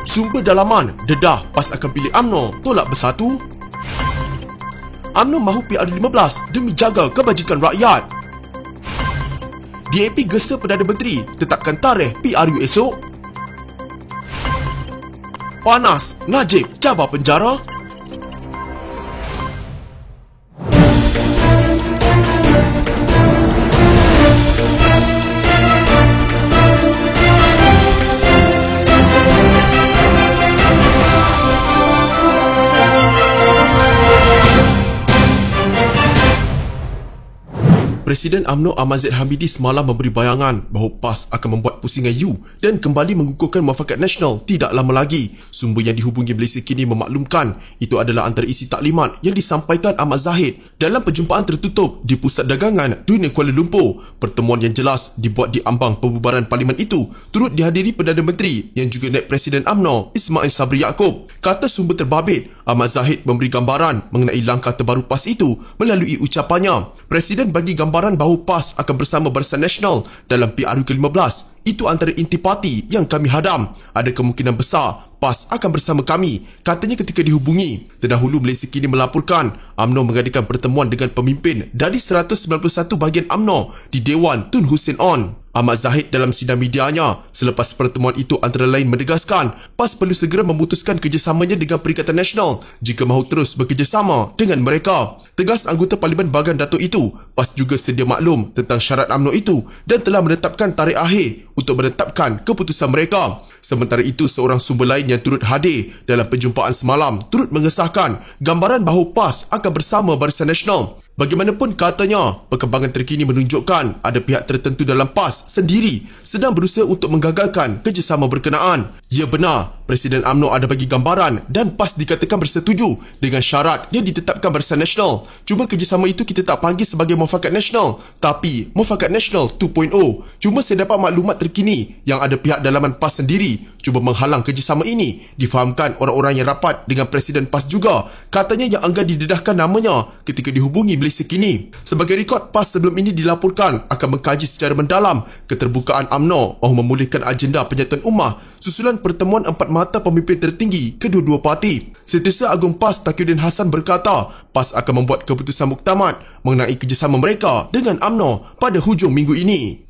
Sumber dalaman, dedah PAS akan pilih UMNO tolak bersatu. UMNO mahu PR15 demi jaga kebajikan rakyat. DAP gesa Perdana Menteri tetapkan tarikh PRU esok. Panas, Najib cabar penjara. Presiden UMNO Ahmad Zahid Hamidi semalam memberi bayangan bahawa PAS akan membuat pusingan U dan kembali mengukuhkan muafakat nasional tidak lama lagi. Sumber yang dihubungi Malaysia Kini memaklumkan itu adalah antara isi taklimat yang disampaikan Ahmad Zahid dalam perjumpaan tertutup di Pusat Dagangan Dunia Kuala Lumpur. Pertemuan yang jelas dibuat di ambang pembubaran parlimen itu turut dihadiri Perdana Menteri yang juga Naib Presiden UMNO Ismail Sabri Yaakob. Kata sumber terbabit, Ahmad Zahid memberi gambaran mengenai langkah terbaru PAS itu melalui ucapannya. Presiden bagi gambaran bahawa PAS akan bersama Barisan Nasional dalam PRU ke-15. Itu antara inti parti yang kami hadam. Ada kemungkinan besar PAS akan bersama kami, katanya ketika dihubungi. Terdahulu Malaysia Kini melaporkan UMNO mengadakan pertemuan dengan pemimpin dari 191 bahagian UMNO di Dewan Tun Hussein On. Ahmad Zahid dalam sidang medianya selepas pertemuan itu antara lain menegaskan PAS perlu segera memutuskan kerjasamanya dengan Perikatan Nasional jika mahu terus bekerjasama dengan mereka. Tegas anggota Parlimen bahagian Datuk itu, PAS juga sedia maklum tentang syarat UMNO itu dan telah menetapkan tarikh akhir untuk menetapkan keputusan mereka. Sementara itu, seorang sumber lain yang turut hadir dalam perjumpaan semalam turut mengesahkan gambaran bahawa PAS akan bersama Barisan Nasional. Bagaimanapun katanya, perkembangan terkini menunjukkan ada pihak tertentu dalam PAS sendiri sedang berusaha untuk menggagalkan kerjasama berkenaan. Ya benar, Presiden UMNO ada bagi gambaran dan PAS dikatakan bersetuju dengan syarat yang ditetapkan Barisan Nasional. Cuma kerjasama itu kita tak panggil sebagai Muafakat Nasional, tapi Muafakat Nasional 2.0. Cuma saya dapat maklumat terkini yang ada pihak dalaman PAS sendiri cuba menghalang kerjasama ini. Difahamkan orang-orang yang rapat dengan Presiden PAS juga. Katanya yang enggan didedahkan namanya ketika dihubungi Malaysia Kini. Sebagai rekod, PAS sebelum ini dilaporkan akan mengkaji secara mendalam keterbukaan UMNO mahu memulihkan agenda penyatuan ummah susulan pertemuan empat mata pemimpin tertinggi kedua-dua parti. Setiausaha Agung PAS Taqiyuddin Hassan berkata, PAS akan membuat keputusan muktamad mengenai kerjasama mereka dengan UMNO pada hujung minggu ini.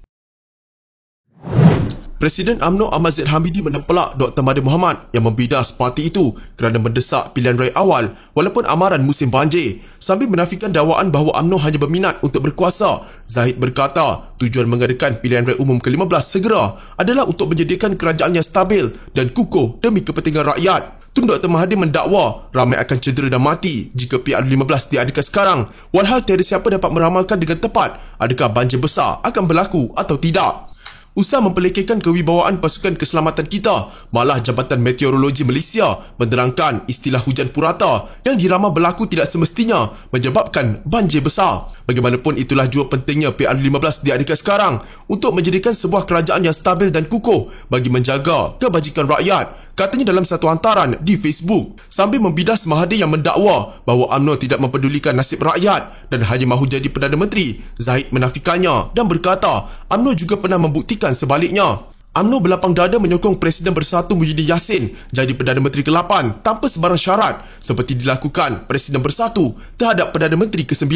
Presiden UMNO Ahmad Zahid Hamidi menempelak Dr. Mahathir Mohamad yang membidas parti itu kerana mendesak pilihan raya awal walaupun amaran musim banjir. Sambil menafikan dakwaan bahawa UMNO hanya berminat untuk berkuasa, Zahid berkata tujuan mengadakan pilihan raya umum ke-15 segera adalah untuk menjadikan kerajaan yang stabil dan kukuh demi kepentingan rakyat. Tun Dr. Mahathir mendakwa ramai akan cedera dan mati jika PR15 diadakan sekarang, walhal tiada siapa dapat meramalkan dengan tepat adakah banjir besar akan berlaku atau tidak. Usaha memperlekehkan kewibawaan pasukan keselamatan kita, malah Jabatan Meteorologi Malaysia menerangkan istilah hujan purata yang diramal berlaku tidak semestinya menyebabkan banjir besar. Bagaimanapun itulah jua pentingnya PR15 diadakan sekarang untuk menjadikan sebuah kerajaan yang stabil dan kukuh bagi menjaga kebajikan rakyat, katanya dalam satu hantaran di Facebook. Sambil membidas Mahathir yang mendakwa bahawa UMNO tidak mempedulikan nasib rakyat dan hanya mahu jadi Perdana Menteri, Zahid menafikannya dan berkata UMNO juga pernah membuktikan sebaliknya. UMNO berlapang dada menyokong Presiden Bersatu Muhyiddin Yassin jadi Perdana Menteri ke-8 tanpa sebarang syarat seperti dilakukan Presiden Bersatu terhadap Perdana Menteri ke-9.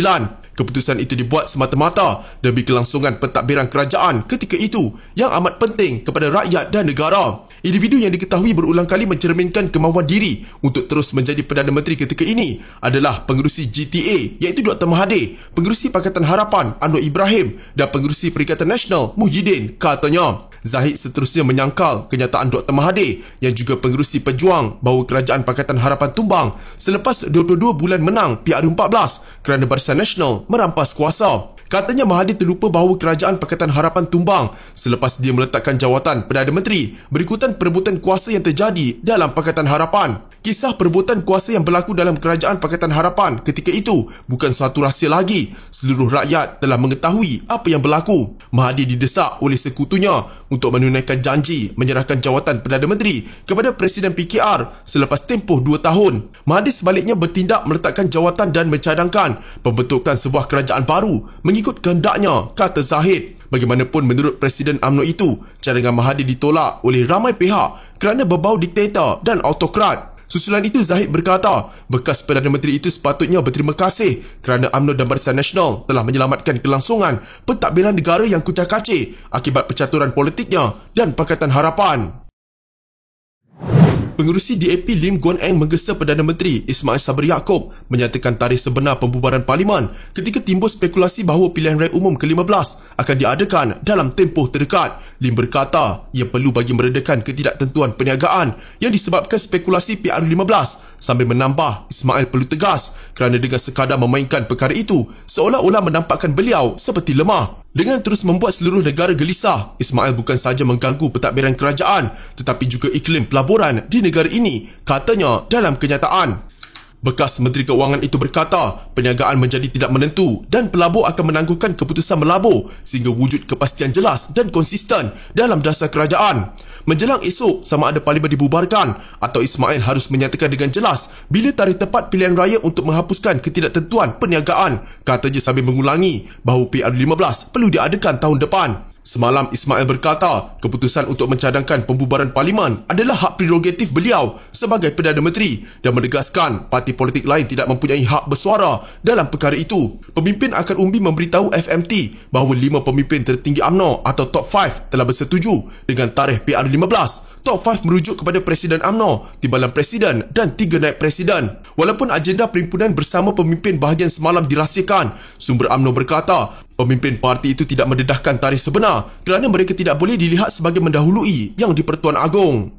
Keputusan itu dibuat semata-mata demi kelangsungan pentadbiran kerajaan ketika itu yang amat penting kepada rakyat dan negara. Individu yang diketahui berulang kali mencerminkan kemahuan diri untuk terus menjadi Perdana Menteri ketika ini adalah pengerusi GTA iaitu Dr. Mahathir, pengerusi Pakatan Harapan Anwar Ibrahim dan pengerusi Perikatan Nasional Muhyiddin, katanya. Zahid seterusnya menyangkal kenyataan Dr. Mahathir yang juga pengerusi Pejuang bahawa Kerajaan Pakatan Harapan tumbang selepas 22 bulan menang PR14 kerana Barisan Nasional merampas kuasa. Katanya Mahathir terlupa bahawa Kerajaan Pakatan Harapan tumbang selepas dia meletakkan jawatan Perdana Menteri berikutan perebutan kuasa yang terjadi dalam Pakatan Harapan. Kisah perebutan kuasa yang berlaku dalam Kerajaan Pakatan Harapan ketika itu bukan satu rahsia lagi. Seluruh rakyat telah mengetahui apa yang berlaku. Mahathir didesak oleh sekutunya untuk menunaikan janji menyerahkan jawatan Perdana Menteri kepada Presiden PKR selepas tempoh 2 tahun. Mahathir sebaliknya bertindak meletakkan jawatan dan mencadangkan pembentukan sebuah kerajaan baru mengikut kehendaknya, kata Zahid. Bagaimanapun menurut Presiden UMNO itu, cadangan Mahathir ditolak oleh ramai pihak kerana berbau diktator dan autokrat. Susulan itu Zahid berkata, bekas Perdana Menteri itu sepatutnya berterima kasih kerana UMNO dan Barisan Nasional telah menyelamatkan kelangsungan pentadbiran negara yang kucak-kacir akibat percaturan politiknya dan Pakatan Harapan. Pengerusi DAP Lim Guan Eng menggesa Perdana Menteri Ismail Sabri Yaakob menyatakan tarikh sebenar pembubaran Parlimen ketika timbul spekulasi bahawa pilihan raya umum ke-15 akan diadakan dalam tempoh terdekat. Lim berkata ia perlu bagi meredakan ketidaktentuan perniagaan yang disebabkan spekulasi PR15 sambil menambah Ismail perlu tegas kerana dengan sekadar memainkan perkara itu seolah-olah menampakkan beliau seperti lemah. Dengan terus membuat seluruh negara gelisah, Ismail bukan sahaja mengganggu pentadbiran kerajaan tetapi juga iklim pelaburan di negara ini, katanya dalam kenyataan. Bekas Menteri Keuangan itu berkata, perniagaan menjadi tidak menentu dan pelabur akan menangguhkan keputusan melabur sehingga wujud kepastian jelas dan konsisten dalam dasar kerajaan. Menjelang esok, sama ada Parlimen dibubarkan atau Ismail harus menyatakan dengan jelas bila tarikh tepat pilihan raya untuk menghapuskan ketidaktentuan perniagaan, katanya sambil mengulangi bahawa PR15 perlu diadakan tahun depan. Semalam Ismail berkata, keputusan untuk mencadangkan pembubaran Parlimen adalah hak prerogatif beliau sebagai Perdana Menteri dan menegaskan parti politik lain tidak mempunyai hak bersuara dalam perkara itu. Pemimpin akan umbi memberitahu FMT bahawa 5 pemimpin tertinggi UMNO atau Top 5 telah bersetuju dengan tarikh PR15. Top 5 merujuk kepada Presiden UMNO, Timbalan Presiden dan 3 naib Presiden. Walaupun agenda perimpunan bersama pemimpin bahagian semalam dirahsiakan, sumber UMNO berkata, pemimpin parti itu tidak mendedahkan tarikh sebenar kerana mereka tidak boleh dilihat sebagai mendahului yang di-Pertuan Agong.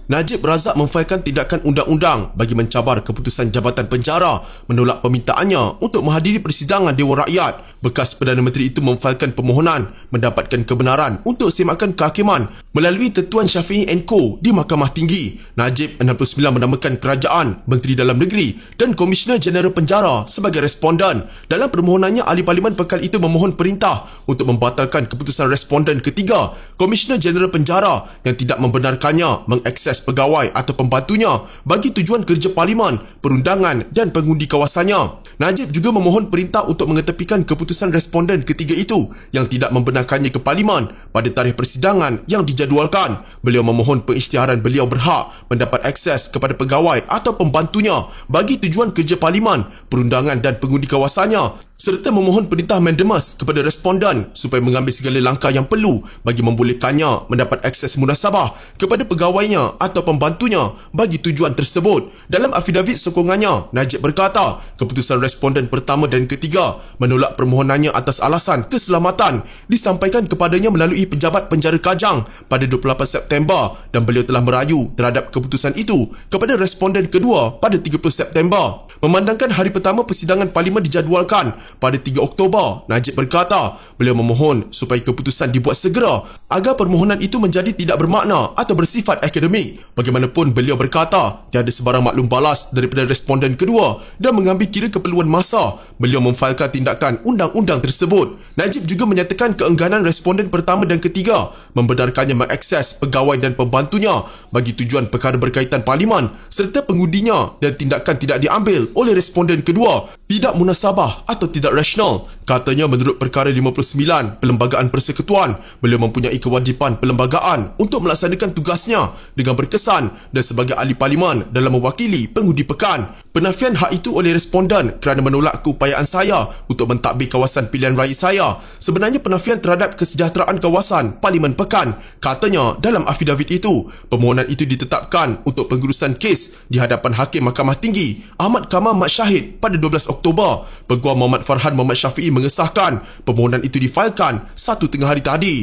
Najib Razak memfailkan tindakan undang-undang bagi mencabar keputusan Jabatan Penjara menolak permintaannya untuk menghadiri persidangan Dewan Rakyat. Bekas Perdana Menteri itu memfailkan permohonan mendapatkan kebenaran untuk semakan kehakiman melalui Tetuan Syafi'i & Co di Mahkamah Tinggi. Najib 69 menamakan Kerajaan, Menteri Dalam Negeri dan Komisioner Jeneral Penjara sebagai responden. Dalam permohonannya, Ahli Parlimen Pekal itu memohon perintah untuk membatalkan keputusan responden ketiga, Komisioner Jeneral Penjara yang tidak membenarkannya mengakses pegawai atau pembantunya bagi tujuan kerja Parlimen, perundangan dan pengundi kawasannya. Najib juga memohon perintah untuk mengetepikan keputusan responden ketiga itu yang tidak membenarkannya ke Parlimen pada tarikh persidangan yang dijadualkan. Beliau memohon pengisytiharan beliau berhak mendapat akses kepada pegawai atau pembantunya bagi tujuan kerja Parlimen, perundangan dan pengundi kawasannya, serta memohon perintah mandamus kepada responden supaya mengambil segala langkah yang perlu bagi membolehkannya mendapat akses munasabah kepada pegawainya atau pembantunya bagi tujuan tersebut. Dalam afidavit sokongannya, Najib berkata, keputusan responden pertama dan ketiga menolak permohonannya atas alasan keselamatan disampaikan kepadanya melalui pejabat penjara Kajang pada 28 September dan beliau telah merayu terhadap keputusan itu kepada responden kedua pada 30 September. Memandangkan hari pertama persidangan Parlimen dijadualkan pada 3 Oktober, Najib berkata beliau memohon supaya keputusan dibuat segera agar permohonan itu menjadi tidak bermakna atau bersifat akademik. Bagaimanapun, beliau berkata tiada sebarang maklum balas daripada responden kedua dan mengambil kira keperluan masa beliau memfailkan tindakan undang-undang tersebut. Najib juga menyatakan keengganan responden pertama dan ketiga membenarkannya mengakses pegawai dan pembantunya bagi tujuan perkara berkaitan Parlimen serta pengundinya dan tindakan tidak diambil oleh responden kedua tidak munasabah atau tidak rasional. Katanya menurut perkara 59 Perlembagaan Persekutuan, beliau mempunyai kewajipan perlembagaan untuk melaksanakan tugasnya dengan berkesan dan sebagai ahli Parlimen dalam mewakili pengundi pekan. Penafian hak itu oleh responden kerana menolak keupayaan saya untuk mentadbir kawasan pilihan raya saya sebenarnya penafian terhadap kesejahteraan kawasan Parlimen Pekan, katanya dalam afidavit itu. Permohonan itu ditetapkan untuk pengurusan kes di hadapan Hakim Mahkamah Tinggi Ahmad Kamal Mat Syahid pada 12 Oktober. Peguam Muhammad Farhan Muhammad Syafi'i mengesahkan permohonan itu difailkan 1 tengah hari tadi.